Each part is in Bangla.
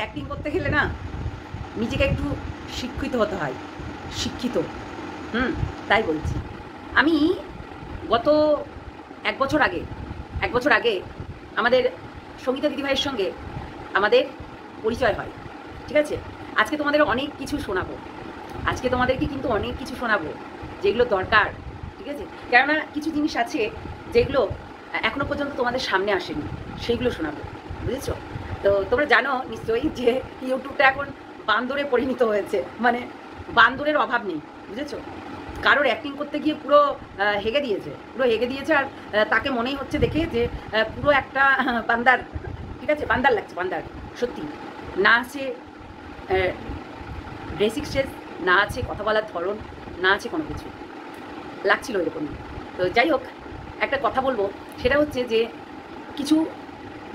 অ্যাক্টিং করতে গেলে না নিজেকে একটু শিক্ষিত হতে হয়, শিক্ষিত। তাই বলছি। আমি গত এক বছর আগে আমাদের সঙ্গীতা দিদিভাইয়ের সঙ্গে আমাদের পরিচয় হয়, ঠিক আছে। আজকে তোমাদের অনেক কিছু শোনাবো, আজকে তোমাদেরকে কিন্তু অনেক কিছু শোনাবো যেগুলো দরকার, ঠিক আছে। কেননা কিছু জিনিস আছে যেগুলো এখনো পর্যন্ত তোমাদের সামনে আসেনি, সেইগুলো শোনাবো, বুঝেছো। তো তোমরা জানো নিশ্চয়ই যে ইউটিউবটা এখন বান্দরে পরিণত হয়েছে, মানে বান্দরের অভাব নেই, বুঝেছো। কারোর অ্যাক্টিং করতে গিয়ে পুরো হেগে দিয়েছে, আর তাকে মনেই হচ্ছে দেখে যে পুরো একটা বান্দার, ঠিক আছে, বান্দার লাগছে, বান্দার। সত্যি না আছে ড্রেসিং স্টেজ, না আছে কথা বলার ধরন, না আছে কোনো কিছু, লাগছিল এরকমই। তো যাই হোক, একটা কথা বলবো, সেটা হচ্ছে যে কিছু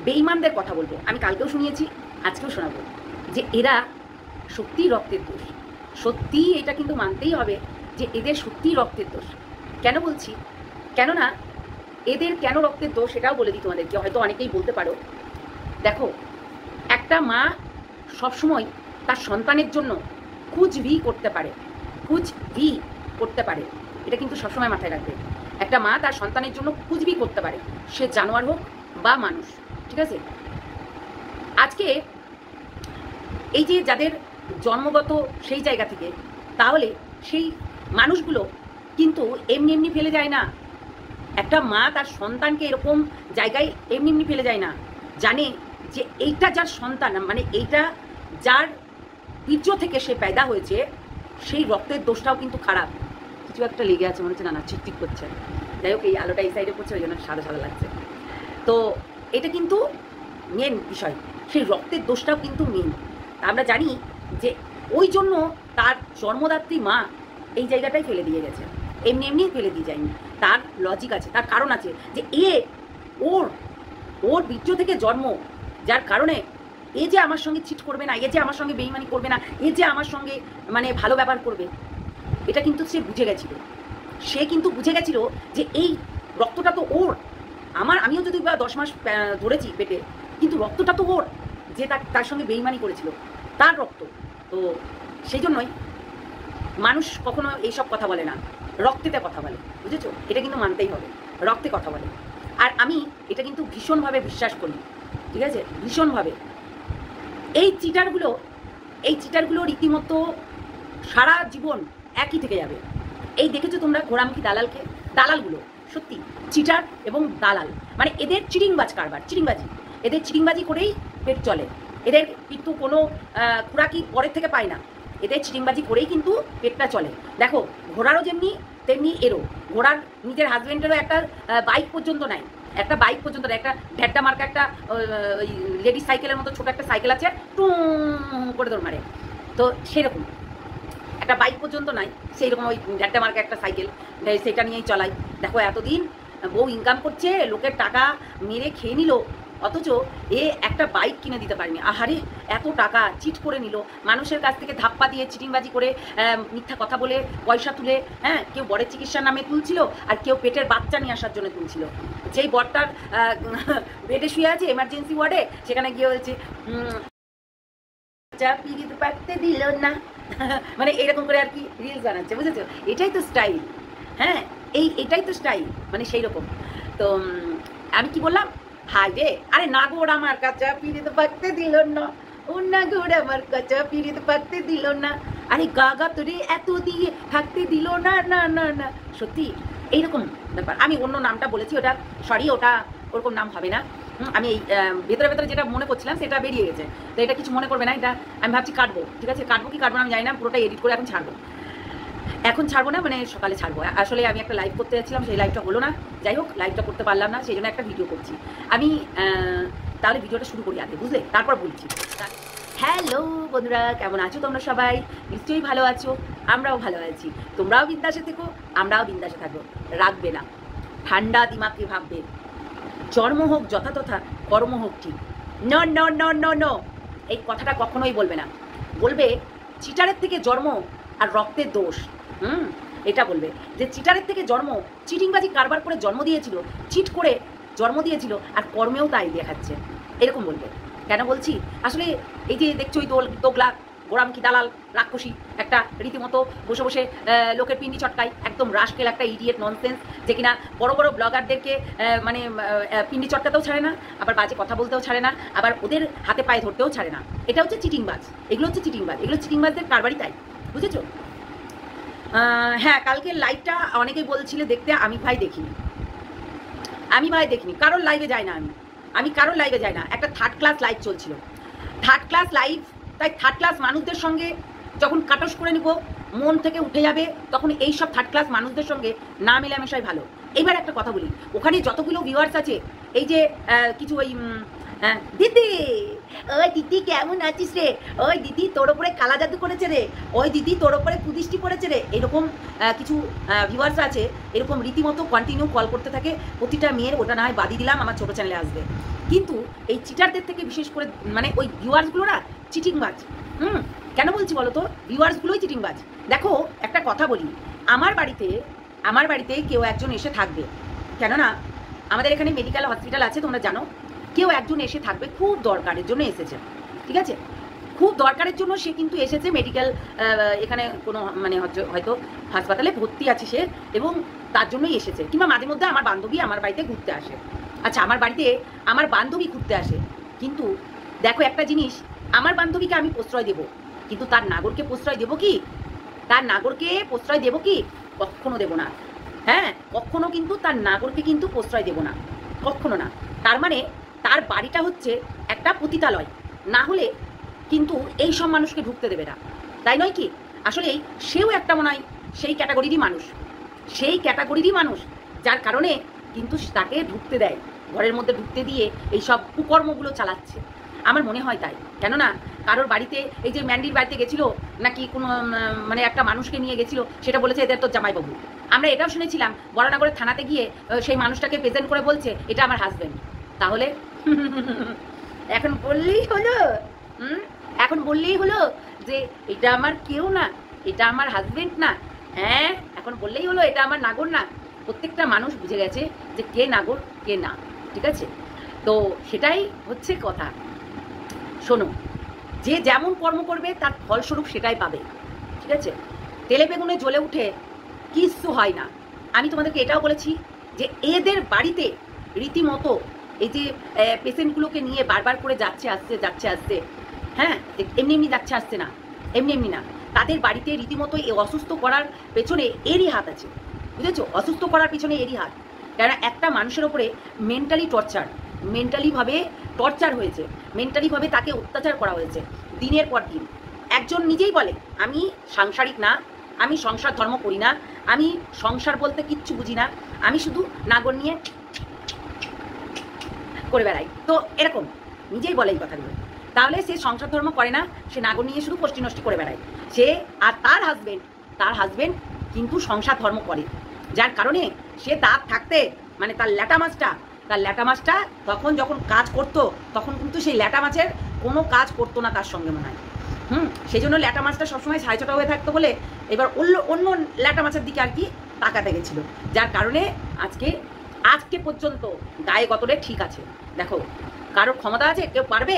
বেঈমানদের কথা বলবো। আমি কালকেও শুনিয়েছি, আজকেও শোনাবো, যে এরা সত্যিই রক্তের দোষ। সত্যিই এটা কিন্তু মানতেই হবে যে এদের সত্যিই রক্তের দোষ। কেন বলছি? কেননা এদের কেন রক্তের দোষ সেটাও বলে দিই তোমাদেরকে, হয়তো অনেকেই বলতে পারো। দেখো, একটা মা সবসময় তার সন্তানের জন্য কুচভি করতে পারে, এটা কিন্তু সবসময় মাথায় রাখবে। একটা মা তার সন্তানের জন্য কুচভি করতে পারে, সে জানোয়ার হোক বা মানুষ, ঠিক আছে। আজকে এই যে যাদের জন্মগত সেই জায়গা থেকে, তাহলে সেই মানুষগুলো কিন্তু এমনি ফেলে যায় না। একটা মা তার সন্তানকে এরকম জায়গায় এমনি ফেলে যায় না, জানে যে এইটা যার সন্তান, মানে এইটা যার বীর্য থেকে সে পয়দা হয়েছে, সেই রক্তের দোষটাও কিন্তু খারাপ। কিছু একটা লেগে আছে মনে হচ্ছে, না চিকচিক করছে। যাই হোক, এই আলোটা এই সাইডে পড়ছে, ওই জন্য সাদা সাদা লাগছে। তো এটা কিন্তু মেন বিষয়, সেই রক্তের দোষটাও কিন্তু মেন। আমরা জানি যে ওই জন্য তার জন্মদাত্রী মা এই জায়গাটাই ফেলে দিয়ে গেছে, এমনি ফেলে দিয়ে যায়নি। তার লজিক আছে, তার কারণ আছে, যে ওর বীর্য থেকে জন্ম, যার কারণে এ যে আমার সঙ্গে চিট করবে না, এ যে আমার সঙ্গে বেইমানি করবে না, এ যে আমার সঙ্গে মানে ভালো ব্যবহার করবে, এটা কিন্তু সে বুঝে গেছিল যে এই রক্তটা তো ওর। আমিও যদি 10 মাস ধরেছি পেটে, কিন্তু রক্তটা তো ওর, যে তার সঙ্গে বেইমানি করেছিল, তার রক্ত। তো সেই জন্যই মানুষ কখনো এইসব কথা বলে না, রক্তেতে কথা বলে, বুঝেছো। এটা কিন্তু মানতেই হবে, রক্তে কথা বলে। আর আমি এটা কিন্তু ভীষণভাবে বিশ্বাস করি, ঠিক আছে, ভীষণভাবে। এই চিটারগুলো রীতিমতো সারা জীবন একই থেকে যাবে। এই দেখেছো তোমরা ঘোড়ামুখী দালালগুলো সত্যি চিটার এবং দালাল, মানে এদের এদের চিটিংবাজি করেই পেট চলে। এদের কিন্তু কোনো খুরাকি পরের থেকে পায় না, এদের চিটিংবাজি করেই কিন্তু পেটটা চলে। দেখো, ঘোড়ারও যেমনি তেমনি এরও। ঘোড়ার নিজের হাজব্যান্ডেরও একটা বাইক পর্যন্ত নাই, একটা ঢ্যাড্ডা মার্কা একটা লেডিস সাইকেলের মতো ছোটো একটা সাইকেল আছে, টুঁ করে দৌড় মারে। তো সেরকম একটা বাইক পর্যন্ত নাই, সেই রকম ওই ঢ্যাড্ডা মার্কা একটা সাইকেল, সেটা নিয়েই চলাই। দেখো, এতদিন বউ ইনকাম করছে, লোকের টাকা মেরে খেয়ে নিল, অথচ এ একটা বাইক কিনে দিতে পারেনি। আহারে, এত টাকা চিট করে নিল, মানুষের কাছ থেকে ধাপ্পা দিয়ে চিটিংবাজি করে, মিথ্যা কথা বলে পয়সা তুলে, হ্যাঁ, কেউ বরের চিকিৎসার নামে তুলছিল, আর কেউ পেটের বাচ্চা নিয়ে আসার জন্য তুলছিল। যেই বরটার বেডে শুয়ে আছে এমার্জেন্সি ওয়ার্ডে, সেখানে গিয়ে হয়েছে পিড়িতে পারতে দিল না, মানে এরকম করে আর কি রিলস বানাচ্ছে, বুঝেছো। এটাই তো স্টাইল, হ্যাঁ, এটাই তো স্টাইল, মানে সেই রকম। তো আমি কি বললাম, হাই রে, আরে না গোড় আমার কাঁচা পিড়িতে পারতে দিল না, ও না গোড় আমার কাঁচা পিড়িতে পারতে দিল না, আরে গা তোরে এত দিয়ে থাকতে দিল না, না না না। সত্যি এইরকম ব্যাপার। আমি অন্য নামটা বলেছি, ওটা সরি, ওটা ওরকম নাম হবে না। আমি এই ভেতরে যেটা মনে করছিলাম সেটা বেরিয়ে গেছে, তো এটা কিছু মনে করবে না। এটা আমি ভাবছি কাটবো, ঠিক আছে, কাটবো না আমি জানি না, পুরোটা এডিট করে এখন ছাড়বো না, মানে সকালে ছাড়বো। আসলে আমি একটা লাইভ করতে যাচ্ছিলাম, সেই লাইভটা হলো না। যাই হোক, লাইভটা করতে পারলাম না, সেই জন্য একটা ভিডিও করছি আমি। তাহলে ভিডিওটা শুরু করি আগে, বুঝলে, তারপর বলছি। হ্যালো বন্ধুরা, কেমন আছো তোমরা? সবাই নিশ্চয়ই ভালো আছো, আমরাও ভালো আছি। তোমরাও বিন্দাসে থেকো, আমরাও বিন্দাসে থাকবো। রাখবে না, ঠান্ডা দিমাগে ভাববে, জন্ম হোক যথাতথা, কর্ম হোক ঠিক। No no no no no, এই কথাটা কখনোই বলবে না। বলবে চিটারের থেকে জন্ম আর রক্তের দোষ। এটা বলবে যে চিটারের থেকে জন্ম, চিটিংবাজি কারবার করে জন্ম দিয়েছিল, চিট করে জন্ম দিয়েছিল, আর কর্মেও তাই দেখাচ্ছে, এরকম বলবে। কেন বলছি? আসলে এই যে দেখছো ওই দোগলা গোড়ামুখী দালাল রাক্ষসী একটা রীতিমতো বসে বসে লোকের পিন্ডি চটকায়, একদম রাস্কেল একটা ইডিয়েট ননসেন্স, যে কিনা বড় বড় ব্লগারদেরকে মানে পিন্ডি চটকাতেও ছাড়ে না, আবার বাজে কথা বলতেও ছাড়ে না, আবার ওদের হাতে পায়ে ধরতেও ছাড়ে না। এটা হচ্ছে চিটিংবাজ, এগুলো হচ্ছে চিটিংবাজ, এগুলো চিটিংবাজদের কারবারই তাই, বুঝেছো? হ্যাঁ, কালকে লাইভটা অনেকেই বলছিলে দেখতে, আমি ভাই দেখিনি, কারোর লাইভে যাই না, আমি কারোর লাইভে যাই না। একটা থার্ড ক্লাস লাইভ চলছিল, থার্ড ক্লাস লাইভ, তাই থার্ড ক্লাস মানুষদের সঙ্গে যখন কাটস করে নিব মন থেকে উঠে যাবে, তখন এই সব থার্ড ক্লাস মানুষদের সঙ্গে না মেলামেশাই ভালো। এবার একটা কথা বলি, ওখানে যতগুলো ভিউয়ার্স আছে, এই যে কিছু ওই দিদি, ওই দিদি কেমন আছিস রে, ওই দিদি তোর ওপরে কালা জাদু করেছে রে, ওই দিদি তোর ওপরে কুদৃষ্টি পড়েছে রে, এরকম কিছু ভিউয়ার্স আছে, এরকম রীতিমতো কন্টিনিউ কল করতে থাকে প্রতিটা মেয়ের। ওটা না হয় বাদি দিলাম, আমার ছোটো চ্যানেলে আসবে। কিন্তু এই চিটারদের থেকে বিশেষ করে মানে ওই ভিউয়ার্সগুলো না চিটিংবাজ। কেন বলছি বলো তো? ভিউয়ার্সগুলোই চিটিংবাজ। দেখো একটা কথা বলি, আমার বাড়িতে কেউ একজন এসে থাকবে, কেননা আমাদের এখানে মেডিকেল হসপিটাল আছে, তোমরা জানো। কেউ একজন এসে থাকবে, খুব দরকারের জন্য এসেছে, ঠিক আছে? খুব দরকারের জন্য সে কিন্তু এসেছে মেডিকেল, এখানে কোনো মানে হয়তো হাসপাতালে ভর্তি আছে সে, এবং তার জন্যই এসেছে। কিংবা মাঝে মধ্যে আমার বান্ধবী আমার বাড়িতে ঘুরতে আসে। আচ্ছা, আমার বাড়িতে আমার বান্ধবী ঘুরতে আসে, কিন্তু দেখো একটা জিনিস, আমার বান্ধবীকে আমি প্রশ্রয় দেবো, কিন্তু তার নাগরকে প্রশ্রয় দেবো কি? কখনো দেবো না। হ্যাঁ, কখনো কিন্তু তার নাগরকে কিন্তু প্রশ্রয় দেবো না, কখনো না। তার মানে তার বাড়িটা হচ্ছে একটা পতিতালয়, না হলে কিন্তু এই সব মানুষকে ঢুকতে দেবে না, তাই নয় কি? আসলে সেও একটা মনে হয় সেই ক্যাটাগরিরই মানুষ, যার কারণে কিন্তু তাকে ঢুকতে দেয়, ঘরের মধ্যে ঢুকতে দিয়ে এই সব কুকর্মগুলো চালাচ্ছে। আমার মনে হয় তাই। কেননা কারোর বাড়িতে, এই যে ম্যান্ডির বাড়িতে গেছিল নাকি কোনো মানে একটা মানুষকে নিয়ে গেছিল, সেটা বলেছে এদের তো জামাইবাবু। আমরা এটাও শুনেছিলাম বরানগরের থানাতে গিয়ে সেই মানুষটাকে প্রেজেন্ট করে বলছে এটা আমার হাজব্যান্ড। তাহলে এখন বললেই হলো যে এটা আমার কেউ না, এটা আমার হাজব্যান্ড না। হ্যাঁ, এখন বললেই হলো এটা আমার নাগর না। প্রত্যেকটা মানুষ বুঝে গেছে যে কে নাগর কে না, ঠিক আছে? তো সেটাই হচ্ছে কথা। শোনো, যে যেমন কর্ম করবে তার ফলস্বরূপ সেটাই পাবে, ঠিক আছে? তেলে বেগুনে জ্বলে উঠে কিচ্ছু হয় না। আমি তোমাদেরকে এটাও বলেছি যে এদের বাড়িতে রীতিমতো এই যে পেশেন্টগুলোকে নিয়ে বারবার করে যাচ্ছে আসছে, হ্যাঁ, এমনি যাচ্ছে আসছে না, এমনি না, তাদের বাড়িতে রীতিমতো এই অসুস্থ করার পেছনে এরই হাত আছে, বুঝেছো? অসুস্থ করার পিছনে এরই হাত। কেননা একটা মানুষের ওপরে মেন্টালিভাবে টর্চার হয়েছে, মেন্টালিভাবে তাকে অত্যাচার করা হয়েছে দিনের পর দিন। একজন নিজেই বলে আমি সাংসারিক না, আমি সংসার ধর্ম করি না, আমি সংসার বলতে কিচ্ছু বুঝি না, আমি শুধু নাগর নিয়ে করে বেড়াই। তো এরকম নিজেই বলে এই কথাগুলো। তাহলে সে সংসার ধর্ম করে না, সে নাগর নিয়ে শুধু কষ্টি নষ্টি করে বেড়ায় সে। আর তার হাজবেন্ড কিন্তু সংসার ধর্ম করে, যার কারণে সে দাঁত থাকতে মানে তার ল্যাটা মাছটা তখন যখন কাজ করতো, তখন কিন্তু সেই ল্যাটা মাছের কোনো কাজ করতো না তার সঙ্গে মনে হয়। সেই জন্য ল্যাটা মাছটা সবসময় সাড়ে ছটা হয়ে থাকতো বলে এবার অন্য ল্যাটা মাছের দিকে আর কি তাকাতে গেছিলো, যার কারণে আজকে পর্যন্ত গায়ে গতরে ঠিক আছে। দেখো, কারোর ক্ষমতা আছে, কেউ পারবে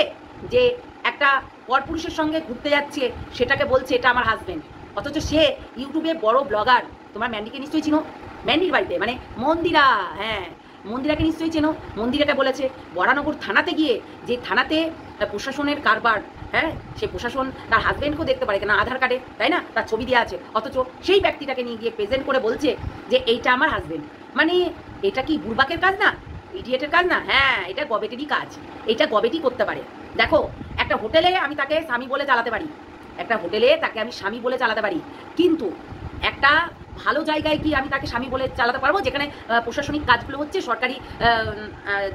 যে একটা পরপুরুষের সঙ্গে ঘুরতে যাচ্ছে সেটাকে বলছে এটা আমার হাজব্যান্ড, অথচ সে ইউটিউবে বড় ব্লগার। তোমার ম্যান্ডিকে নিশ্চয়ই চিনো, ম্যান্ডির বাড়িতে মানে মন্দিরা, হ্যাঁ মন্দিরাকে নিশ্চয়ই চেনো। মন্দিরাটা বলেছে বরানগর থানাতে গিয়ে, যে থানাতে প্রশাসনের কারবার, হ্যাঁ সে প্রশাসন তার হাজব্যান্ডকেও দেখতে পারে, কেন আধার কার্ডে, তাই না, তার ছবি দেওয়া আছে, অথচ সেই ব্যক্তিটাকে নিয়ে গিয়ে প্রেজেন্ট করে বলছে যে এইটা আমার হাজব্যান্ড। মানে এটা কি বুড়বাকের কাজ না, ইডিয়েটের কাজ না? হ্যাঁ, এটা গবেটেরই কাজ, এটা গবেটই করতে পারে। দেখো, একটা হোটেলে আমি তাকে স্বামী বলে চালাতে পারি, কিন্তু একটা ভালো জায়গায় কি আমি তাকে স্বামী বলে চালাতে পারবো, যেখানে প্রশাসনিক কাজগুলো হচ্ছে সরকারি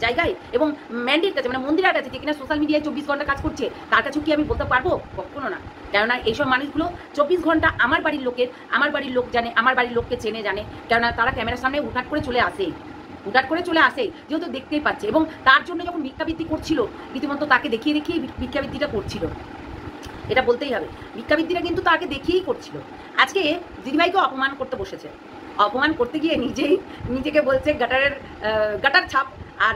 জায়গায়? এবং ম্যান্ডির কাছে মানে মন্দিরার কাছে, যে কিনা সোশ্যাল মিডিয়ায় 24 ঘন্টা কাজ করছে, তার কাছেও কি আমি বলতে পারবো? কখনো না। কেননা এইসব মানুষগুলো 24 ঘন্টা আমার বাড়ির লোক জানে, আমার বাড়ির লোককে চেনে জানে, কেননা তারা ক্যামেরার সামনে হুটহাট করে চলে আসে, যেহেতু দেখতেই পাচ্ছে। এবং তার জন্য যখন ভিক্ষাবৃত্তি করছিল, রীতিমতো তাকে দেখিয়ে ভিক্ষাবৃত্তিটা করছিল, এটা বলতেই হবে। ভিক্ষাবৃত্তিটা কিন্তু তাকে দেখিয়েই করছিল। আজকে দিদিভাইকে অপমান করতে বসেছে, অপমান করতে গিয়ে নিজেকে বলছে গাটার ছাপ, আর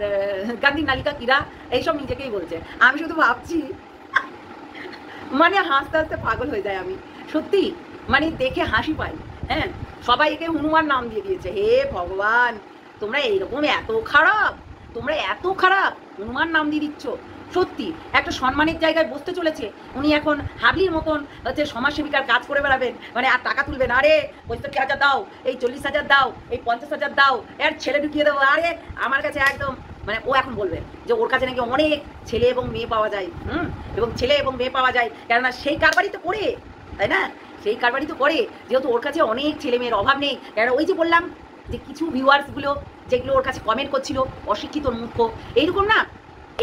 গান্ধীর নালিকা কিরা এইসব নিজেকেই বলছে। আমি শুধু ভাবছি, মানে হাসতে হাসতে পাগল হয়ে যায় আমি সত্যি, মানে দেখে হাসি পাই। হ্যাঁ, সবাই একে হনুমান নাম দিয়ে দিয়েছে। হে ভগবান, তোমরা এইরকম এত খারাপ, তোমরা এত খারাপ, হনুমান নাম দিয়ে দিচ্ছ। সত্যি একটা সম্মানের জায়গায় বসতে চলেছে, উনি এখন হাবলির মতন হচ্ছে সমাজসেবিকার কাজ করে বেড়াবেন, মানে আর টাকা তুলবেন। আরে 65,000 দাও, এই 40,000 দাও, এই 50,000 দাও, এর ছেলে ঢুকিয়ে দেবো। আরে আমার কাছে একদম, মানে ও এখন বলবে যে ওর কাছে নাকি অনেক ছেলে এবং মেয়ে পাওয়া যায়। এবং ছেলে এবং মেয়ে পাওয়া যায়, কেননা সেই কারবারই তো করে, তাই না? সেই কারবারই তো করে, যেহেতু ওর কাছে অনেক ছেলে মেয়ের অভাব নেই। কেন ওই যে বললাম যে কিছু ভিউয়ার্সগুলো যেগুলো ওর কাছে কমেন্ট করছিল অশিক্ষিত মূর্খ, এইরকম না,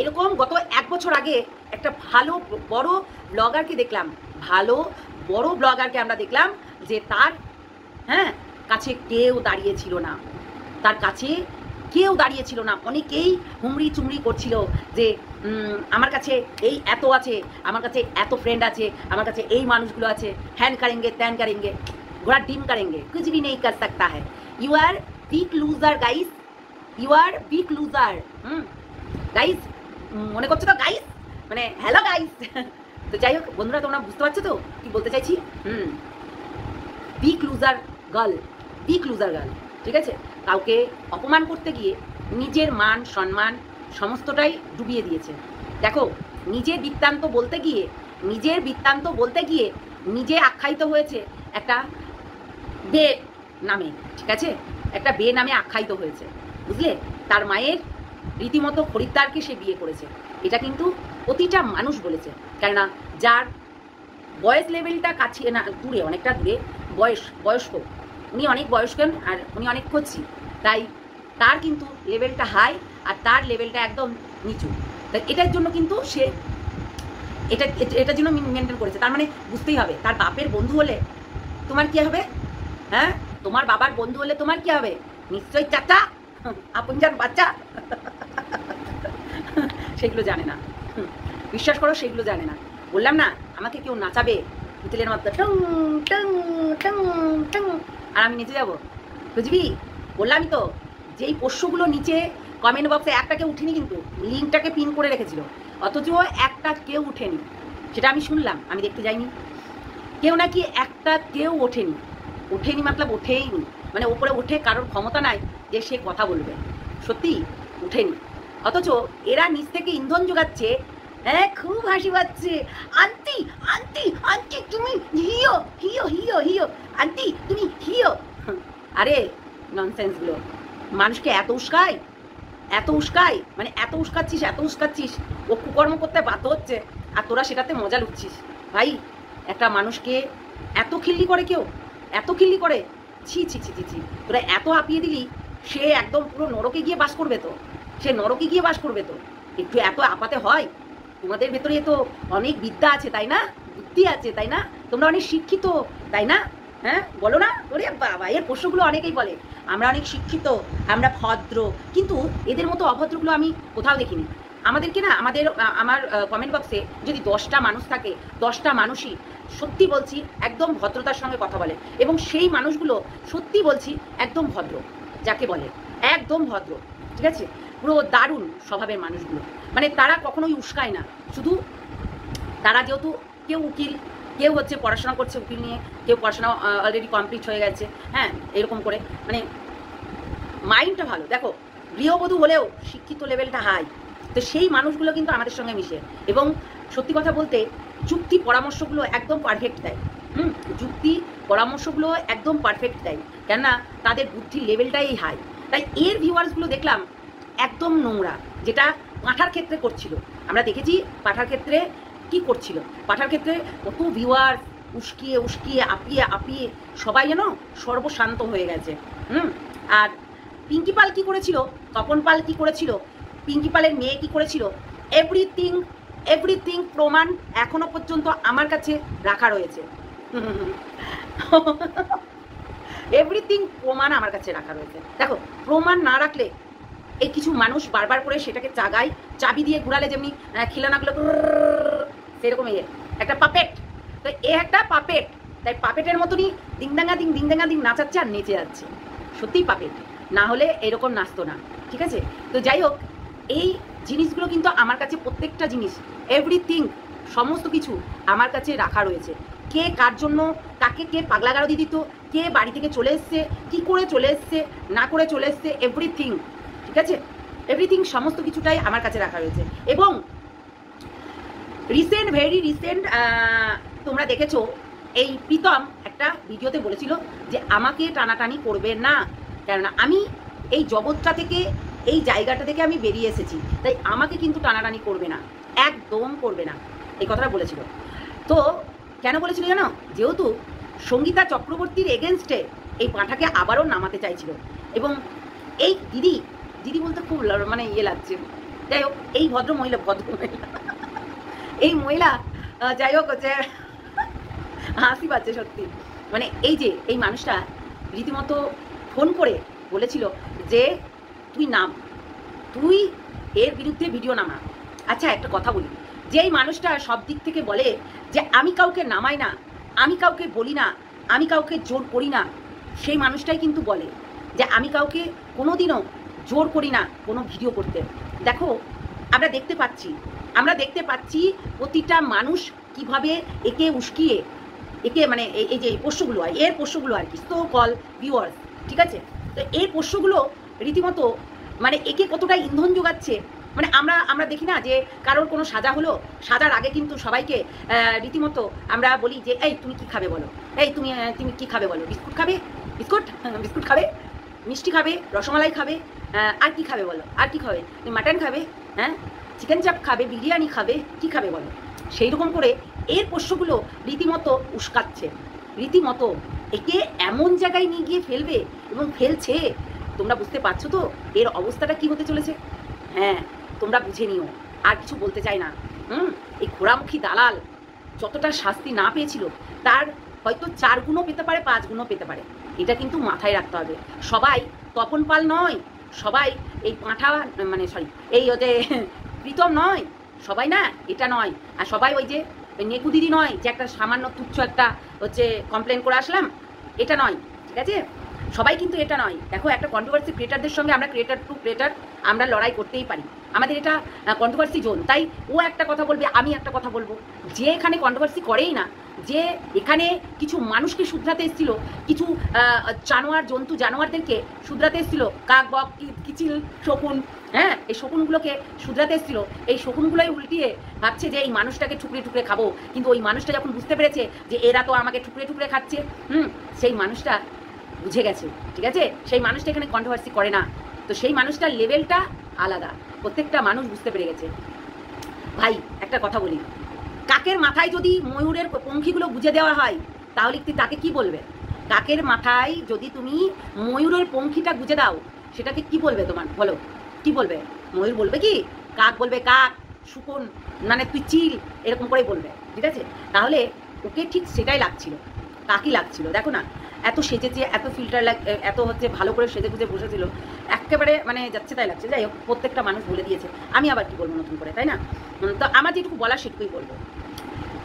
এরকম গত 1 বছর আগে একটা ভালো বড় ব্লগারকে দেখলাম, ভালো বড় ব্লগারকে আমরা দেখলাম যে তার কাছে কেউ দাঁড়িয়েছিল না, তার কাছে কেউ দাঁড়িয়েছিল না। অনেকেই হুমড়ি চুমড়ি করছিল যে আমার কাছে এই এত আছে, আমার কাছে এত ফ্রেন্ড আছে, আমার কাছে এই মানুষগুলো আছে, হ্যান কারেঙ্গে ত্যান কারেঙ্গে, ঘোড়া ডিম কারেঙ্গে, কুছ ভি নেই কর সকতা হ্যায়। You are big loser guys, you are big loser. Guys মনে করছো তো গাইস, মানে হ্যালো গাইস। তো যাই হোক বন্ধুরা, তোমরা বুঝতে পারছো তো কি বলতে চাইছি? Big loser girl, big loser girl, ঠিক আছে? কাউকে অপমান করতে গিয়ে নিজের মান সম্মান সমস্তটাই ডুবিয়ে দিয়েছে। দেখো, নিজের বৃত্তান্ত বলতে গিয়ে, নিজের বৃত্তান্ত বলতে গিয়ে নিজে আখ্যায়িত হয়েছে একটা বে নামে, ঠিক আছে? একটা বে নামে আখ্যায়িত হয়েছে, বুঝলে? তার মায়ের রীতিমতো খরিদ্দারকে সে বিয়ে করেছে। এটা কিন্তু প্রতিটা মানুষ বলেছে, কেননা যার বয়স লেভেলটা কাছে না, দূরে, অনেকটা দূরে, বয়স্ক, উনি অনেক বয়স্ক আর উনি অনেক কচি, তাই তার কিন্তু লেভেলটা হাই আর তার লেভেলটা একদম নিচু। তাই এটার জন্য কিন্তু সে এটার জন্য মেনটেন করেছে। তার মানে বুঝতেই হবে, তার বাপের বন্ধু হলে তোমার কি হবে? হ্যাঁ, তোমার বাবার বন্ধু হলে তোমার কি হবে? নিশ্চয়ই চাচা, আপনজান বাচ্চা। সেগুলো জানে না, বিশ্বাস করো, সেগুলো জানে না। বললাম না, আমাকে কেউ নাচাবে পুতুলের মতো টং টং টং টং, আর আমি নেচে যাবো, বুঝবি? বললামই তো, যেই পোষ্যগুলো নিচে কমেন্ট বক্সে একটা কেউ উঠেনি, কিন্তু লিঙ্কটাকে পিন করে রেখেছিল, অথচ একটা কেউ উঠেনি। সেটা আমি শুনলাম, আমি দেখতে যাইনি। কেউ নাকি একটা কেউ ওঠেনি, ওঠেনি মতলব ওঠেইনি, মানে ওপরে উঠে কারোর ক্ষমতা নাই যে সে কথা বলবে, সত্যি উঠেনি। অথচ এরা নিচ থেকে ইন্ধন যোগাচ্ছে। হ্যাঁ, খুব হাসি পাচ্ছে। আন্টি আন্টি আন্টি তুমি হিও হিও হিও হিও, আন্টি তুমি হিও। আরে ননসেন্সগুলো মানুষকে এত উস্কায়, এত উস্কায়, মানে এত উস্কাচ্ছিস, ও কুকর্ম করতে বাধ্য হচ্ছে আর তোরা সেটাতে মজা লুটছিস। ভাই, একটা মানুষকে এত খিল্লি করে কেউ, এত খিল্লি করে, ছি ছি ছি ছি ছি। তোরা এত হাঁপিয়ে দিলি, সে একদম পুরো নরকে গিয়ে বাস করবে তো, সে নরকে গিয়ে বাস করবে তো। একটু এত আপাতে হয়? তোমাদের ভেতরে তো অনেক বিদ্যা আছে, তাই না? বুদ্ধি আছে, তাই না? তোমরা অনেক শিক্ষিত, তাই না? হ্যাঁ, বলো না? ওরে বাবা, এর প্রশ্নগুলো অনেকেই বলে আমরা অনেক শিক্ষিত, আমরা ভদ্র, কিন্তু এদের মতো অভদ্রগুলো আমি কোথাও দেখিনি। আমাদেরকে না, আমার কমেন্ট বক্সে যদি 10টা মানুষ থাকে, 10টা মানুষই সত্যি বলছি একদম ভদ্রতার সঙ্গে কথা বলে, এবং সেই মানুষগুলো সত্যি বলছি একদম ভদ্র, যাকে বলে একদম ভদ্র, ঠিক আছে? পুরো দারুণ স্বভাবের মানুষগুলো, মানে তারা কখনোই উস্কায় না। শুধু তারা যেহেতু কেউ উকিল, কেউ হচ্ছে পড়াশোনা করছে উকিল নিয়ে, কেউ পড়াশোনা অলরেডি কমপ্লিট হয়ে গেছে, হ্যাঁ, এরকম করে মানে মাইন্ডটা ভালো। দেখো, গৃহবধূ হলেও শিক্ষিত লেভেলটা হাই, তো সেই মানুষগুলো কিন্তু আমাদের সঙ্গে মিশে, এবং সত্যি কথা বলতে যুক্তি পরামর্শগুলো একদম পারফেক্ট দেয়। যুক্তি পরামর্শগুলো একদম পারফেক্ট দেয়, কেননা তাদের বুদ্ধির লেভেলটাই হাই। তাই এর ভিউয়ার্সগুলো দেখলাম একদম নোংরা, যেটা পাঠার ক্ষেত্রে করছিল। আমরা দেখেছি পাঠার ক্ষেত্রে কি করছিল, পাঠার ক্ষেত্রে কত ভিউয়ার্স উস্কিয়ে উস্কিয়ে আপিয়ে সবাই যেন সর্বশান্ত হয়ে গেছে। আর পিঙ্কি পাল কী করেছিল, তপন পাল কী করেছিল, পিঙ্কি পালের মেয়ে কী করেছিল, এভরিথিং প্রমাণ এখনো পর্যন্ত আমার কাছে রাখা রয়েছে। এভরিথিং প্রমাণ আমার কাছে রাখা রয়েছে। দেখো, প্রমাণ না রাখলে এই কিছু মানুষ বারবার করে সেটাকে চাগায়, চাবি দিয়ে ঘুরালে যেমনি খিলানাগুলো সেরকম একটা পাপেট, তো এ একটা পাপেট, তাই পাপেটের মতনই দিংদাঙ্গা দিং নাচাচ্ছে আর নেচে যাচ্ছে। সত্যিই পাপেট, না হলে এরকম নাচতো না, ঠিক আছে? তো যাই হোক, এই জিনিসগুলো কিন্তু আমার কাছে প্রত্যেকটা জিনিস এভরিথিং সমস্ত কিছু আমার কাছে রাখা রয়েছে। কে কার জন্য কাকে কে পাগলা গারো দিয়ে দিত, কে বাড়ি থেকে চলে এসছে, কী করে চলে এসছে, না করে চলে এসছে, এভরিথিং, ঠিক আছে, এভরিথিং সমস্ত কিছুটাই আমার কাছে রাখা রয়েছে। এবং রিসেন্ট ভেরি রিসেন্ট তোমরা দেখেছো এই প্রীতম একটা ভিডিওতে বলেছিল যে আমাকে টানাটানি করবে না, কেননা আমি এই জগৎটা থেকে এই জায়গাটা থেকে আমি বেরিয়ে এসেছি, তাই আমাকে কিন্তু টানাটানি করবে না, একদম করবে না, এই কথাটা বলেছিল। তো কেন বলেছিল জানো? যেহেতু সঙ্গীতা চক্রবর্তীর এগেনস্টে এই পাঁঠাকে আবারও নামাতে চাইছিল। এবং এই দিদি দিদি বলতে খুব মানে ইয়ে লাগছে, যাই হোক এই ভদ্র মহিলা এই মহিলা যাই হোক হচ্ছে হাসি পাচ্ছে সত্যি। মানে এই যে এই মানুষটা রীতিমতো ফোন করে বলেছিল যে তুই নাম, তুই এর বিরুদ্ধে ভিডিও নামা। আচ্ছা একটা কথা বলি, যে এই মানুষটা সব দিক থেকে বলে যে আমি কাউকে নামাই না, আমি কাউকে বলি না, আমি কাউকে জোর করি না, সেই মানুষটাই কিন্তু বলে যে আমি কাউকে কোনোদিনও জোর করি না কোনো ভিডিও করতে। দেখো আমরা দেখতে পাচ্ছি প্রতিটা মানুষ কিভাবে একে উস্কিয়ে একে মানে এই যে পোষ্যগুলো হয়, এর পোষ্যগুলো আর কি, সো কল ভিউয়ার্স, ঠিক আছে, তো এই পোষ্যগুলো রীতিমতো মানে একে কতটা ইন্ধন যোগাচ্ছে। মানে আমরা দেখি না যে কারোর কোনো সাজা হলো, সাজার আগে কিন্তু সবাইকে রীতিমতো আমরা বলি যে এই তুমি কি খাবে বলো, এই তুমি কি খাবে বলো, বিস্কুট খাবে, বিস্কুট খাবে, মিষ্টি খাবে, রসমালাই খাবে, আর কি খাবে বলো, আর কি খাবে, তুমি মাটন খাবে, হ্যাঁ চিকেন চাপ খাবে, বিরিয়ানি খাবে, কি খাবে বলো। সেই রকম করে এর পোষ্যগুলো রীতিমতো উস্কাচ্ছে, রীতিমতো একে এমন জায়গায় নিয়ে গিয়ে ফেলবে এবং ফেলছে। তোমরা বুঝতে পারছো তো এর অবস্থাটা কি হতে চলেছে? হ্যাঁ তোমরা বুঝে নিও, আর কিছু বলতে চাই না। এই ঘোড়ামুখী দালাল যতটা শাস্তি না পেয়েছিল তার হয়তো 4 গুণও পেতে পারে, 5 গুণও পেতে পারে, এটা কিন্তু মাথায় রাখতে হবে। সবাই তপন পাল নয়, সবাই এই পাঁঠা মানে সরি এই হচ্ছে প্রীতম নয়, সবাই না এটা নয়, আর সবাই ওই যে নেকু দিদি নয় যে একটা সামান্য তুচ্ছ একটা হচ্ছে কমপ্লেন করে আসলাম, এটা নয়, ঠিক আছে, সবাই কিন্তু এটা নয়। দেখো একটা কন্ট্রোভার্সি ক্রিয়েটারদের সঙ্গে আমরা ক্রিয়েটার টু ক্রিয়েটার আমরা লড়াই করতেই পারি, আমাদের এটা কন্ট্রোভার্সি জোন, তাই ও একটা কথা বলবে আমি একটা কথা বলবো। যে এখানে কন্ট্রোভার্সি করেই না, যে এখানে কিছু মানুষকে শুধরাতে এসেছিল, কিছু জানোয়ারদেরকে শুধরাতে এসেছিল, কাক বক কিচিল শকুন, হ্যাঁ এই শকুনগুলোকে শুধরাতে এসেছিল, এই শকুনগুলোই উল্টিয়ে ভাবছে যে এই মানুষটাকে টুকরে টুকরে খাবো। কিন্তু ওই মানুষটা যখন বুঝতে পেরেছে যে এরা তো আমাকে টুকরে টুকরে খাচ্ছে, সেই মানুষটা বুঝে গেছে, ঠিক আছে, সেই মানুষটা এখানে কন্ট্রোভার্সি করে না। তো সেই মানুষটার লেভেলটা আলাদা, প্রত্যেকটা মানুষ বুঝতে পেরে গেছে। ভাই একটা কথা বলি, কাকের মাথায় যদি ময়ূরের পঙ্খিগুলো গুজে দেওয়া হয় তাহলে তাকে কি বলবে? কাকের মাথায় যদি তুমি ময়ূরের পঙ্খিটা গুজে দাও সেটাকে কি বলবে তোমার বলো, কি বলবে? ময়ূর বলবে কি? কাক বলবে কাক, শুকুন মানে তুই চিল, এরকম করেই বলবে, ঠিক আছে। তাহলে ওকে ঠিক সেটাই লাগছিল, কাকই লাগছিল। দেখো না এত সেজেছে, এত ফিল্টার এত হচ্ছে ভালো করে সেজে গুজে বসেছিল, একেবারে মানে যাচ্ছে তাই লাগছে। যাই হোক প্রত্যেকটা মানুষ বলে দিয়েছে, আমি আবার কি বলবো নতুন করে, তাই না? তো আমার যেটুকু বলার সেটুকুই বলবো।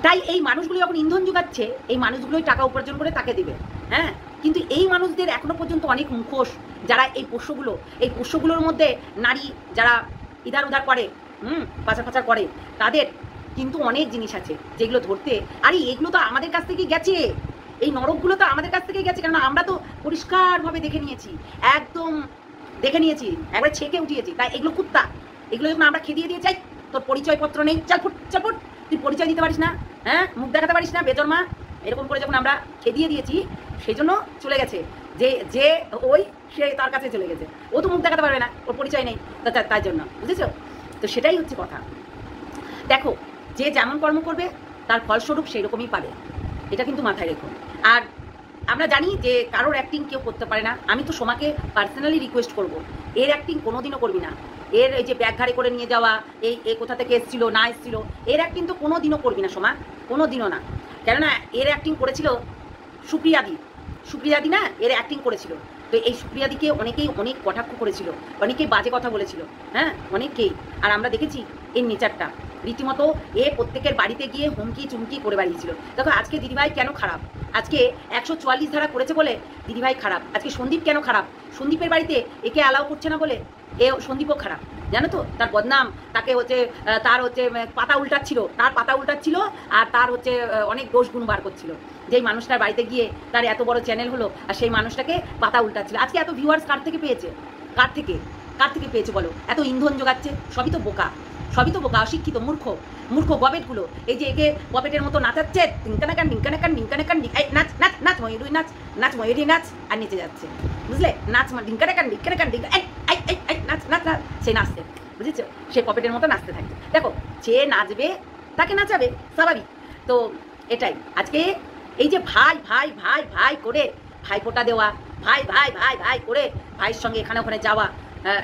তাই এই মানুষগুলো যখন ইন্ধন যোগাচ্ছে, এই মানুষগুলোই টাকা উপার্জন করে তাকে দেবে, হ্যাঁ। কিন্তু এই মানুষদের এখনো পর্যন্ত অনেক মুখোশ, যারা এই পোষ্যগুলোর মধ্যে নারী যারা ইধার উধার করে, পাচার করে, তাদের কিন্তু অনেক জিনিস আছে যেগুলো ধরতে, আরে এগুলো তো আমাদের কাছ থেকে গেছে, এই নরকগুলো তো আমাদের কাছ থেকেই গেছে, কেননা আমরা তো পরিষ্কারভাবে দেখে নিয়েছি, একদম দেখে নিয়েছি, একবারে ছেঁকে উঠিয়েছি। তাই এগুলো কুত্তা, এগুলো যখন আমরা খেদিয়ে দিয়ে যাই, তোর পরিচয়পত্র নেই, চালফুট তুই পরিচয় দিতে পারিস না, হ্যাঁ মুখ দেখাতে পারিস না, বেজন্মা, এরকম করে যখন আমরা খেদিয়ে দিয়েছি সেই জন্য চলে গেছে, যে ওই সে তার কাছে চলে গেছে, ও তো মুখ দেখাতে পারবে না, ওর পরিচয় নেই, তাই জন্য, বুঝেছো? তো সেটাই হচ্ছে কথা। দেখো যে যেমন কর্ম করবে তার ফলস্বরূপ সেই রকমই পাবে, এটা কিন্তু মাথায় রেখো। আর আমরা জানি যে কারোর অ্যাক্টিং কেউ করতে পারে না, আমি তো সোমাকে পার্সোনালি রিকোয়েস্ট করব, এর অ্যাক্টিং কোনোদিনও করবি না। এর এই যে ব্যাগ ঘাড়ে করে নিয়ে যাওয়া, এই কোথা থেকে এসেছিল না এসেছিল, এর অ্যাক্টিং তো কোনোদিনও করবি না সোমা, কোনোদিনও না। কেননা এর অ্যাক্টিং করেছিল সুপ্রিয়াদি না, এর অ্যাক্টিং করেছিল। তো এই সুপ্রিয়াদিকে অনেকেই অনেক কটাক্ষ করেছিল, অনেকেই বাজে কথা বলেছিল, হ্যাঁ অনেকেই। আর আমরা দেখেছি এর নেচারটা, রীতিমতো এ প্রত্যেকের বাড়িতে গিয়ে হুমকি চুমকি করে বাড়িয়েছিল। দেখো আজকে দিদিভাই কেন খারাপ, আজকে 144 ধারা করেছে বলে দিদিভাই খারাপ, আজকে সন্দীপ কেন খারাপ, সন্দীপের বাড়িতে একে অ্যালাউ করছে না বলে সন্দীপও খারাপ। জানো তো তার বদনাম, তাকে হচ্ছে তার হচ্ছে পাতা উল্টাচ্ছিল, আর তার হচ্ছে অনেক দোষ গুণ বার করছিল। যেই মানুষটার বাড়িতে গিয়ে তার এত বড় চ্যানেল হলো আর সেই মানুষটাকে পাতা উল্টাচ্ছিল। আজকে এত ভিউয়ার্স কার থেকে পেয়েছে? কার থেকে পেয়েছে বলো? এত ইন্ধন জোগাচ্ছে, সবই তো বোকা, অশিক্ষিত, মূর্খ গবেটগুলো। এই যে একে গবেটের মতো নাচাচ্ছে, ডিঙ্কানাকান নাচ নাচ নাচ ময়ূরী নাচ, আর নেচে যাচ্ছে, বুঝলে? নাচ ডিঙ্কানাকান নাচ নাচ নাচ, সে নাচছে, বুঝেছো? সে পপেটের মতো নাচতে থাকবে। দেখো, যে নাচবে তাকে নাচাবে, স্বাভাবিক। তো এটাই আজকে এই যে ভাই করে ভাইফোঁটা দেওয়া, ভাই করে ভাইয়ের সঙ্গে এখানে ওখানে যাওয়া,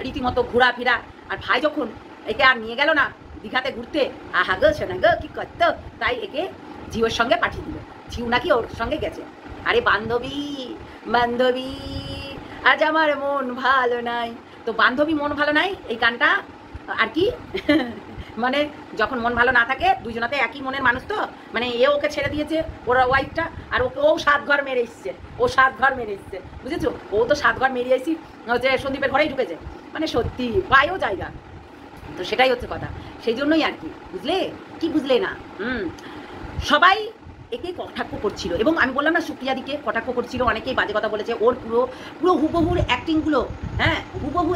রীতিমতো ঘোরাফেরা। আর ভাই যখন একে আর নিয়ে গেল না দীঘাতে ঘুরতে, আহা গো শোনা গো কি করতো, তাই একে ঝিওর সঙ্গে পাঠিয়ে দিল। ঝিউ নাকি ওর সঙ্গে গেছে। আরে বান্ধবী আজ আমার মন ভালো নাই। তো বান্ধবী মন ভালো নাই এই গানটা আর কি মানে যখন মন ভালো না থাকে, দুজনাতে একই মনের মানুষ, তো মানে এ ওকে ছেড়ে দিয়েছে ওর ওয়াইফটা, আর ও 7 ঘর মেরে এসছে, বুঝেছো? ও তো 7 ঘর মেরে এসেছি হচ্ছে সন্দীপের ঘরেই ঢুকেছে, মানে সত্যি পায়ও জায়গা। তো সেটাই হচ্ছে কথা, সেই জন্যই আর কি, বুঝলে না? সবাই একে কটাক্ষ করছিল, এবং আমি বললাম না সুপ্রিয়াদিকে কটাক্ষ করছিল, অনেকেই বাজে কথা বলেছে। ওর পুরো হুবহুর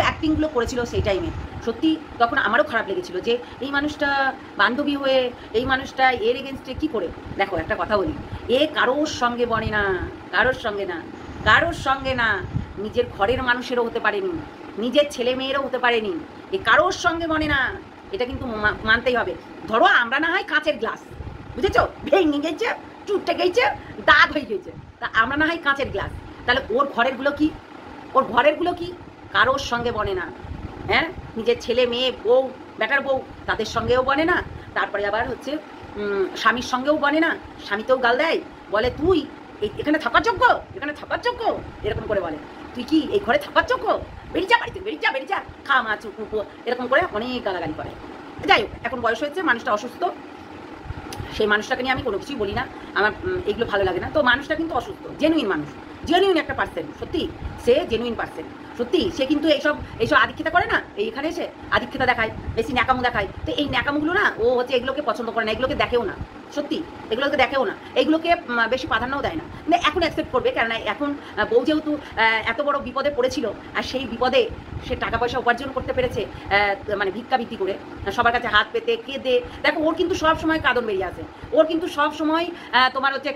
অ্যাক্টিংগুলো করেছিল সেই টাইমে। সত্যি তখন আমারও খারাপ লেগেছিল যে এই মানুষটা বান্ধবী হয়ে এই মানুষটা এর এগেনস্টে কী করে। দেখো একটা কথা বলি, এ কারোর সঙ্গে বনে না, কারোর সঙ্গে না, নিজের ঘরের মানুষেরও হতে পারেনি, নিজের ছেলে মেয়েরও হতে পারেনি, এ কারোর সঙ্গে বনে না, এটা কিন্তু মানতেই হবে। ধরো আমরা না হয় কাঁচের গ্লাস, বুঝেছো? ভেঙে গেছে, চুটে গেছে, দাগ হয়ে গেছে, তা আমরা না হয় কাঁচের গ্লাস, তাহলে ওর ঘরেরগুলো কি কারোর সঙ্গে বনে না। হ্যাঁ, নিজের ছেলে মেয়ে বউ বেটার বউ তাদের সঙ্গেও বনে না, তারপরে আবার হচ্ছে স্বামীর সঙ্গেও বনে না, স্বামীতেও গাল দেয়, বলে তুই এখানে থাকার যোগ্য, এরকম করে বলে, তুই কি এই ঘরে থাকার যোগ্য, বেরিয়ে যা খা মাছ এরকম করে অনেক গালাগালি করে। যাই হোক, এখন বয়স হয়েছে, মানুষটা অসুস্থ, সেই মানুষটাকে নিয়ে আমি কোনো কিছুই বলি না, আমার এগুলো ভালো লাগে না। তো মানুষটা কিন্তু অসুস্থ, জেনুইন একটা পার্সেন, সত্যি সে জেনুইন পার্সেন, সত্যি সে কিন্তু এইসব আদিক্ষেতা করে না, এইখানে এসে আদিক্ষেতা দেখায়, বেশি ন্যাকামো দেখায়। তো এই ন্যাকামোগুলো না ও হচ্ছে এগুলোকে পছন্দ করে না, এগুলোকে দেখেও না, সত্যি এগুলোকে দেখেও না, এগুলোকে বেশি প্রাধান্যও দেয় না। মানে এখন অ্যাকসেপ্ট করবে, কেননা এখন বউ যেহেতু এত বড় বিপদে পড়েছিল, আর সেই বিপদে সে টাকা পয়সা উপার্জন করতে পেরেছে, মানে ভিক্ষাবৃত্তি করে, সবার কাছে হাত পেতে কেঁদে। দেখো, ওর কিন্তু সব সময় কাঁদন বেরিয়ে আসে, ওর কিন্তু সব সময় তোমার হচ্ছে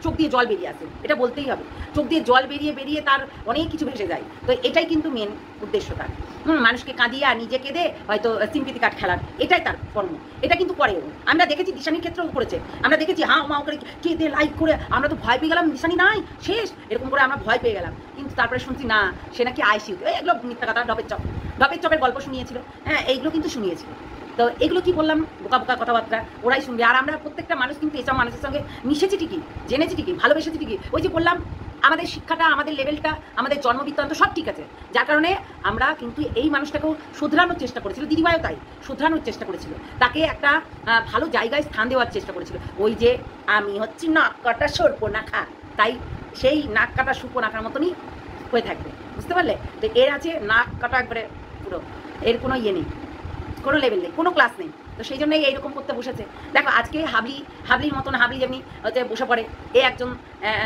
চোখ দিয়ে জল বেরিয়ে আসে, এটা বলতেই হবে। চোখ দিয়ে জল বেরিয়ে তার অনেক কিছু ভেসে যায়। তো এটাই কিন্তু মেন উদ্দেশ্য তার, মানুষকে কাঁদিয়ে আর নিজে কেঁদে হয়তো সিম্পিতি কার্ড খেলার, এটাই তার কর্ম। এটা কিন্তু করে আমরা দেখেছি, দিশানির ক্ষেত্রেও করেছে, আমরা দেখেছি হাঁ মা করে কেঁদে লাইক করে আমরা তো ভয় পেয়ে গেলাম, দিশানি নাই শেষ, এরকম করে আমরা ভয় পেয়ে গেলাম। কিন্তু তারপরে শুনছি না, সে নাকি আইসিইউতে, এগুলো মিথ্যা কথা, ঢপের চপের গল্প শুনিয়েছিল, হ্যাঁ এইগুলো কিন্তু শুনিয়েছিল। তো এগুলো কি বললাম, বোকা কথাবার্তা ওরাই শুনবে। আর আমরা প্রত্যেকটা মানুষ কিন্তু এসব মানুষের সঙ্গে মিশেছি ঠিকই, জেনেছি ঠিকই, ভালোবেসেছি ঠিকই। ওই যে বললাম, আমাদের শিক্ষাটা, আমাদের লেভেলটা, আমাদের জন্মবৃত্তান্ত সব ঠিক আছে, যার কারণে আমরা কিন্তু এই মানুষটাকেও শুধরানোর চেষ্টা করেছিল, দিদিভাইও তাই শুধরানোর চেষ্টা করেছিল, তাকে একটা ভালো জায়গায় স্থান দেওয়ার চেষ্টা করেছিল। ওই যে আমি হচ্ছি নাক কাটা সর্পনাখা, তাই সেই নাক কাটা সুপনাখার মতনই হয়ে থাকবে, বুঝতে পারলে? তো এর আছে নাক কাটা একবারে পুরো, এর কোনো ইয়ে নেই, কোনো লেভেল নেই, কোনো ক্লাস নেই। তো সেই জন্যই এইরকম করতে বসেছে। দেখো, আজকে হাবলির মতন হাবলি যেমনি হচ্ছে বসে পড়ে, এ একজন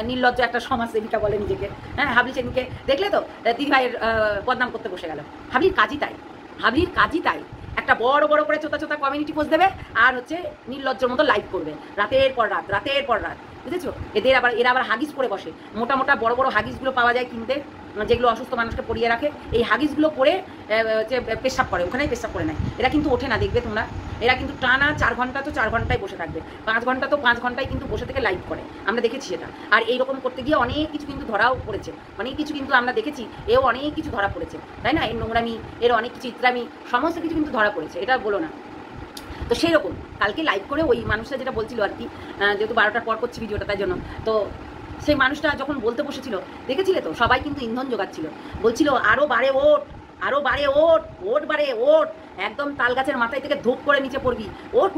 নির্লজ্জ একটা সমাজসেবিকা বলে নিজেকে, হ্যাঁ, হাবলি সেদিনকে দেখলে তো দিদিভাইয়ের বদনাম করতে বসে গেল। হাবলির কাজই তাই, একটা বড় করে চোতা কমিউনিটি পোস্ট দেবে, আর হচ্ছে নির্লজ্জর মতো লাইভ করবে রাতের পর রাত, বুঝেছো? এরা আবার হাগিস করে বসে, মোটা বড় হাগিসগুলো পাওয়া যায় কিনতে, যেগুলো অসুস্থ মানুষকে পরিয়ে রাখে, এই হাগিসগুলো করে হচ্ছে পেশাব করে, ওখানেই পেশাব করে নেয়। এরা কিন্তু ওঠে না, দেখবে তোমরা, এরা কিন্তু টানা 4 ঘন্টা তো 4 ঘন্টায় বসে থাকবে, 5 ঘন্টা তো 5 ঘন্টায় কিন্তু বসে থেকে লাইভ করে, আমরা দেখেছি সেটা। আর এইরকম করতে গিয়ে অনেক কিছু কিন্তু ধরাও পড়েছে, অনেক কিছু কিন্তু আমরা দেখেছি, এও অনেক কিছু ধরা পড়েছে, তাই না? এর নোংরামি, এর অনেক কিছু ইত্রামি, সমস্ত কিছু কিন্তু ধরা পড়েছে, এটা বলো না। তো সেই রকম কালকে লাইভ করে ওই মানুষটা যেটা বলছিল আর কি, যেহেতু 12টার পর করছি ভিডিওটা, তাই জন্য। তো সেই মানুষটা যখন বলতে বসেছিল, দেখেছিলে তো, সবাই কিন্তু ইন্ধন জোগাচ্ছিল, বলছিল আরও বাড়ে ওট, একদম তাল গাছের মাথায় থেকে ধূপ করে নিচে পড়বি, ওট,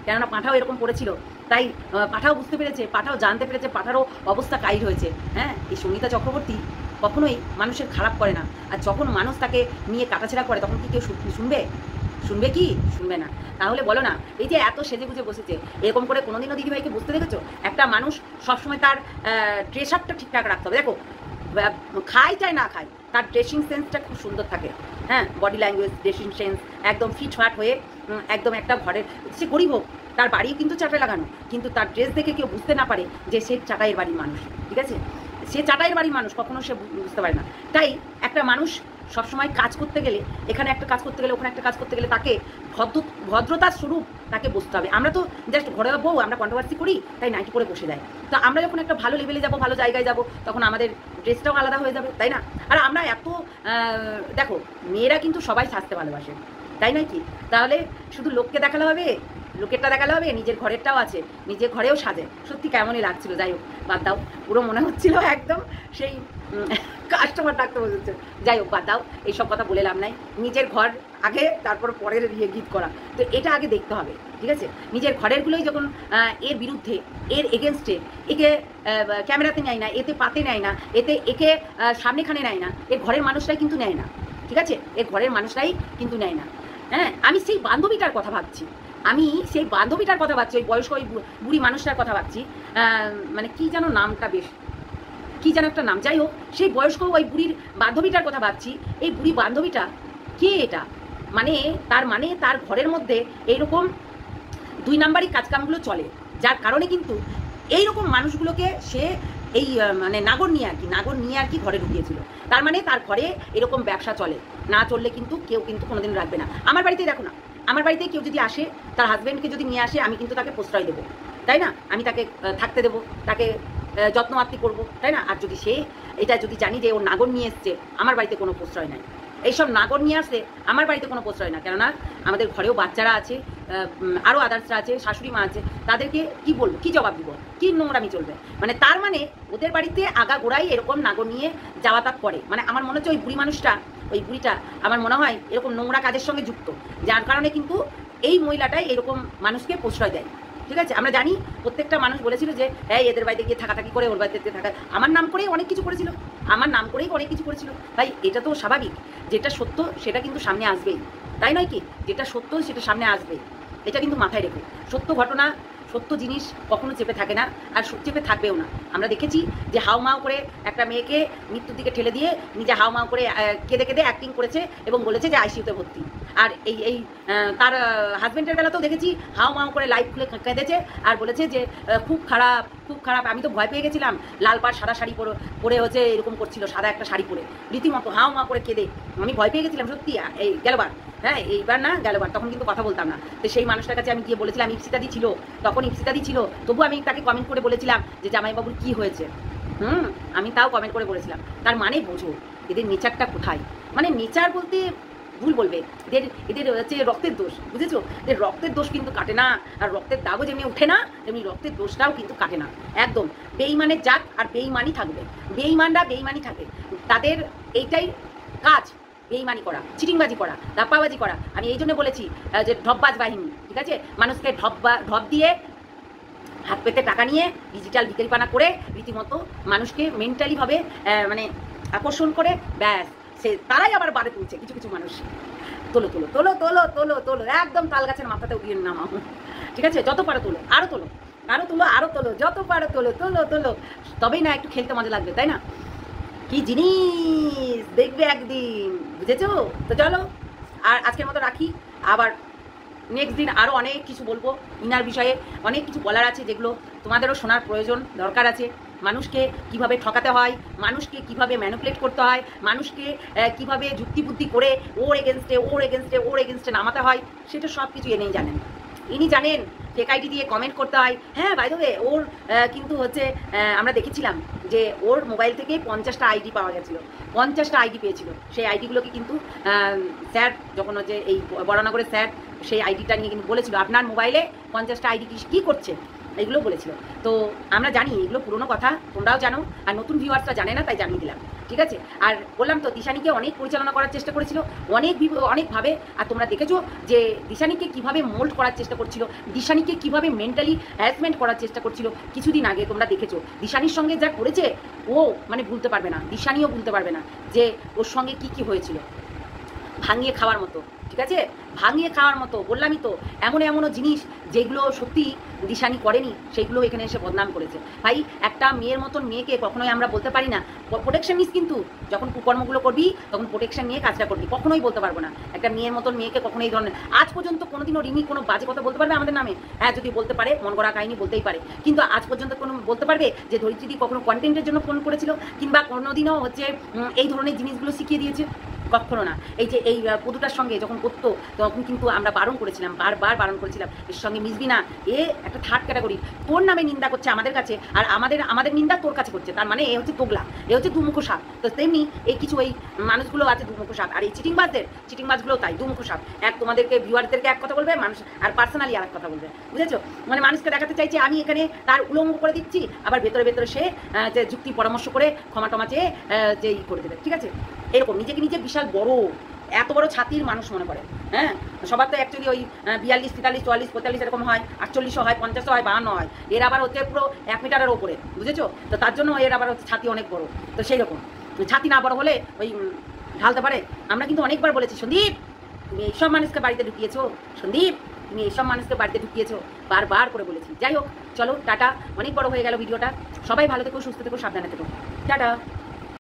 কেননা পাঁঠাও এরকম করেছিল, তাই পাঁঠাও বুঝতে পেরেছে, পাঁঠাও জানতে পেরেছে, পাঁঠারও অবস্থা কাইট হয়েছে। হ্যাঁ, এই সঙ্গীতা চক্রবর্তী কখনোই মানুষের খারাপ করে না। আর যখন মানুষ তাকে নিয়ে কাটাছেড়া করে তখন কি কেউ শুনবে? শুনবে কি? শুনবে না। তাহলে বলো না, এই যে এত সেজে গুজে বসেছে, এরকম করে কোনোদিনও দিদিভাইকে বুঝতে দেখেছো? একটা মানুষ সবসময় তার ড্রেস আপটা ঠিকঠাক রাখতে হবে। দেখো, খায় চায় না খায়, তার ড্রেসিং সেন্সটা খুব সুন্দর থাকে। হ্যাঁ, বডি ল্যাঙ্গুয়েজ, ড্রেসিং সেন্স একদম ফিটফাট হয়ে একদম একটা ঘরের, সে গরিব হোক, তার বাড়িও কিন্তু চাটাই লাগানো, কিন্তু তার ড্রেস দেখে কেউ বুঝতে না পারে যে সে চাটাইয়ের বাড়ির মানুষ। ঠিক আছে, সে চাটাইয়ের বাড়ির মানুষ কখনো সে বুঝতে পারে না। তাই একটা মানুষ সবসময় কাজ করতে গেলে, এখানে একটা কাজ করতে গেলে, ওখানে একটা কাজ করতে গেলে তাকে ভদ্রতার স্বরূপ তাকে বসতে হবে। আমরা তো জাস্ট ঘরে বউ, আমরা কন্ট্রোভার্সি করি, তাই নাইটি করে বসে যাই। তো আমরা যখন একটা ভালো লেভেলে যাব, ভালো জায়গায় যাব, তখন আমাদের ড্রেসটাও আলাদা হয়ে যাবে, তাই না? আর আমরা এত দেখো, মেয়েরা কিন্তু সবাই সাজতে ভালোবাসে, তাই নয় কি? তাহলে শুধু লোককে দেখালে হবে? লোকেরটা দেখালে হবে? নিজের ঘরেরটাও আছে, নিজের ঘরেও সাজে। সত্যি কেমনই লাগছিল। যাই হোক, বাদ দাও, পুরো মনে হচ্ছিল একদম সেই কাস্টমার ডাকতে বসেছে। যাই হোক, বাদ দাও, এইসব কথা বলে লাভ নাই। নিজের ঘর আগে, তারপর পরের গীত করা, তো এটা আগে দেখতে হবে। ঠিক আছে, নিজের ঘরেরগুলোই যখন এর বিরুদ্ধে, এর এগেনস্টে, একে ক্যামেরাতে নেয় না, এতে পাতে নেয় না, একে সামনেখানে নেয় না, এর ঘরের মানুষরাই কিন্তু নেয় না। ঠিক আছে, এর ঘরের মানুষরাই কিন্তু নেয় না। হ্যাঁ, আমি সেই বান্ধবীটার কথা ভাবছি, ওই বয়স্ক, ওই বুড়ি মানুষটার কথা ভাবছি। মানে কি যেন নামটা, বেশ কি যেন একটা নাম। যাই হোক, সেই বয়স্ক ওই বুড়ির বান্ধবীটার কথা ভাবছি। এই বুড়ি বান্ধবীটা কে? এটা মানে তার ঘরের মধ্যে এইরকম 2 নাম্বারই কাজকামগুলো চলে, যার কারণে কিন্তু এইরকম মানুষগুলোকে সে এই মানে নাগর নিয়ে আর কি ঘরে ঢুকিয়েছিল। তার মানে তার ঘরে এরকম ব্যবসা চলে, না চললে কিন্তু কেউ কিন্তু কোনোদিন রাখবে না। আমার বাড়িতেই দেখো না, আমার বাড়িতে কেউ যদি আসে, তার হাজব্যান্ডকে যদি নিয়ে আসে, আমি কিন্তু তাকে প্রশ্রয় দেবো, তাই না? আমি তাকে থাকতে দেবো, তাকে যত্ন আত্মি করবো, তাই না? আর যদি সে এটা যদি জানি যে ওর নাগর নিয়ে এসছে, আমার বাড়িতে কোনো প্রশ্রয় নাই। এইসব নাগর নিয়ে আসলে আমার বাড়িতে কোনো প্রশ্রয় না, কেননা আমাদের ঘরেও বাচ্চারা আছে, আরও আদার্সরা আছে, শাশুড়ি মা আছে, তাদেরকে কি বলবো, কি জবাব দিব, কি নোংরামি চলবে? মানে তার মানে ওদের বাড়িতে আগাগোড়াই এরকম নাগর নিয়ে যাওয়াতাপ করে। মানে আমার মনে হচ্ছে ওই বুড়িটা আমার মনে হয় এরকম নোংরা কাজের সঙ্গে যুক্ত, যার কারণে কিন্তু এই মহিলাটাই এরকম মানুষকে প্রশ্রয় দেয়। ঠিক আছে, আমরা জানি প্রত্যেকটা মানুষ বলেছিল যে এই এদের বাড়িতে গিয়ে থাকাথাকি করে, ওর বাড়িতে থাকা, আমার নাম করেই অনেক কিছু করেছিল, তাই এটা তো স্বাভাবিক। যেটা সত্য সেটা কিন্তু সামনে আসবেই, তাই নয় কি? যেটা সত্য সেটা সামনে আসবেই, এটা কিন্তু মাথায় রেখো। সত্য ঘটনা, সত্য জিনিস কখনো চেপে থাকে না, আর চেপে থাকবেও না। আমরা দেখেছি যে হাউমাউ করে একটা মেয়েকে মৃত্যুর দিকে ঠেলে দিয়ে নিজে হাউমাউ করে কেঁদে কেঁদে অ্যাক্টিং করেছে এবং বলেছে যে আইসিইউতে ভর্তি। আর এই তার হাজব্যান্ডের বেলাতেও দেখেছি হাউমাউ করে লাইভ খুলে কেঁদেছে আর বলেছে যে খুব খারাপ, আমি তো ভয় পেয়ে গেছিলাম। লাল পাড় সাদা শাড়ি পরে হচ্ছে এরকম করছিল, সাদা একটা শাড়ি পরে রীতিমতো হাউমাউ করে কেঁদে, আমি ভয় পেয়ে গেছিলাম সত্যি। এই গেলবার, হ্যাঁ এইবার না গেলবার, তখন কিন্তু কথা বলতাম না। তো সেই মানুষটার কাছে আমি গিয়ে বলেছিলাম, ইপসিতাদি ছিল তখন, তবু আমি তাকে কমেন্ট করে বলেছিলাম যে জামাইবাবুর কি হয়েছে। আমি তাও কমেন্ট করে বলেছিলাম। তার মানে বোঝো এদের নেচারটা কোথায়। মানে নেচার বলতে ভুল বলবে, এদের হচ্ছে রক্তের দোষ, বুঝেছো? এদের রক্তের দোষ কিন্তু কাটে না, আর রক্তের দাগও যেমনি ওঠে না, তেমনি রক্তের দোষটাও কিন্তু কাটে না। একদম বেইমানের জাত, আর বেইমানই থাকবে, বেইমানরা বেইমানই থাকে, তাদের এইটাই কাজ, বেইমানি করা, চিটিংবাজি করা, ধাপ্পাবাজি করা। আমি এই জন্য বলেছি যে ঢপবাজ বাহিনী। ঠিক আছে, মানুষকে ঢপ দিয়ে হাত পেতে টাকা নিয়ে ডিজিটাল বিক্রিপানা করে রীতিমতো মানুষকে মেন্টালিভাবে মানে আকর্ষণ করে, ব্যাস তারাই আবার বাড়ে তুলছে কিছু মানুষ। তোলো তোলো তোলো তোলো তোলো তোলো, একদম তাল গাছের মাথাতে উঠিয়ে নামাও। ঠিক আছে, যত পারো তোলো, আরও তোলো, যত পারো তোলো তোলো তোলো, তবেই না একটু খেলতে মজা লাগবে, তাই না? কি জিনিস দেখবে একদিন, বুঝেছো? তো চলো, আর আজকের মতো রাখি। আবার নেক্সট দিন আরও অনেক কিছু বলবো, ইনার বিষয়ে অনেক কিছু বলার আছে, যেগুলো তোমাদেরও শোনার প্রয়োজন দরকার আছে। মানুষকে কিভাবে ঠকাতে হয়, মানুষকে কিভাবে ম্যানিপুলেট করতে হয়, মানুষকে কিভাবে যুক্তিবুদ্ধি করে ওর এগেনস্টে নামাতে হয়, সেটা সব কিছু ইনি জানেন। ফেক আইডি দিয়ে কমেন্ট করতে হয়। হ্যাঁ, বাই দ্য ওয়ে, ওর কিন্তু হচ্ছে আমরা দেখেছিলাম যে ওর মোবাইল থেকে 50টা আইডি পাওয়া গেছিলো, 50টা আইডি পেয়েছিল। সেই আইডিগুলোকে কিন্তু স্যার যখন হচ্ছে এই বরানগরের স্যার সেই আইডিটা নিয়ে কিন্তু বলেছিল আপনার মোবাইলে 50টা আইডি কী করছে। এগুলো বলেছিল। তো আমরা জানি এগুলো পুরনো কথা, তোমরাও জানো, আর নতুন ভিউয়ার্সরা জানে না, তাই জানিয়ে দিলাম, ঠিক আছে। আর বললাম তো দিশানিকে অনেক পরিচালনা করার চেষ্টা করেছিল, অনেকভাবে। আর তোমরা দেখেছো যে দিশানিকে কিভাবে মোল্ড করার চেষ্টা করছিল, দিশানিকে কিভাবে মেন্টালি হ্যারাসমেন্ট করার চেষ্টা করছিল। কিছুদিন আগে তোমরা দেখেছো দিশানির সঙ্গে যা করেছে ও মানে ভুলতে পারবে না, দিশানিও ভুলতে পারবে না যে ওর সঙ্গে কি কি হয়েছিল। ভাঙিয়ে খাওয়ার মতো, ঠিক আছে, ভাঙিয়ে খাওয়ার মতো। বললামই তো, এমনও জিনিস যেগুলো সত্যি দিশানি করেনি, সেইগুলো এখানে এসে বদনাম করেছে। ভাই, একটা মেয়ের মতন মেয়েকে কখনোই আমরা বলতে পারি না প্রোটেকশন নিস, কিন্তু যখন কুকর্মগুলো করবি তখন প্রোটেকশন নিয়ে কাজটা করবি, কখনোই বলতে পারবো না একটা মেয়ের মতন মেয়েকে কখনো এই ধরনের। আজ পর্যন্ত কোনোদিনও রিমি কোনো বাজে কথা বলতে পারবে আমাদের নামে? হ্যাঁ, যদি বলতে পারে, মন গড়া কাহিনী বলতেই পারে, কিন্তু আজ পর্যন্ত কোনো বলতে পারবে যে ধরিত্রীদি কখনো কন্টেন্টের জন্য ফোন করেছিল, কিংবা কোনোদিনও হচ্ছে এই ধরনের জিনিসগুলো শিখিয়ে দিয়েছে? কখনো না। এই যে এই পুতুটার সঙ্গে যখন করতো তখন কিন্তু আমরা বারণ করেছিলাম, বারবার বারণ করেছিলাম, এর সঙ্গে মিশবি না, এ একটা থার্ড ক্যাটাগরি, তোর নামে নিন্দা করছে আমাদের কাছে, আর আমাদের নিন্দা তোর কাছে করছে, তার মানে এ হচ্ছে তোগলা, এ হচ্ছে দুমুখো সাপ। তো তেমনি এই কিছু এই মানুষগুলো আছে দুমুখো সাপ, আর এই চিটিংবাজগুলোও তাই দুমুখো সাপ। এক তোমাদেরকে ভিউয়ারদেরকে এক কথা বলবে, মানুষ আর পার্সোনালি আর এক কথা বলবে, বুঝেছো? মানে মানুষকে দেখাতে চাইছে আমি এখানে তার উলঙ্গ করে দিচ্ছি, আবার ভেতরে সে যে যুক্তি পরামর্শ করে ক্ষমা টমা চেয়ে যে ই করে দেবে, ঠিক আছে। এরকম নিজেকে নিজে বিশাল বড়, এত বড় ছাতির মানুষ মনে করে। হ্যাঁ, সবার তো অ্যাকচুয়ালি ওই 42, 43, 44, 45 এরকম হয়, 48 হয়, 50 হয়, 52 হয়। এর আবার হচ্ছে পুরো 1 মিটারের ওপরে, বুঝেছো? তো তার জন্য এর আবার হচ্ছে ছাতি অনেক বড়। তো সেই রকম ছাতি না বড় হলে ওই ঢালতে পারে। আমরা কিন্তু অনেকবার বলেছি, সন্দীপ তুমি এইসব মানুষকে বাড়িতে ঢুকিয়েছো, সন্দীপ তুমি এইসব মানুষকে বাড়িতে ঢুকিয়েছো, বারবার করে বলেছি। যাই হোক, চলো টাটা, অনেক বড় হয়ে গেল ভিডিওটা। সবাই ভালো থেকো, সুস্থ থেকো, সাবধানে থেকো, টাটা।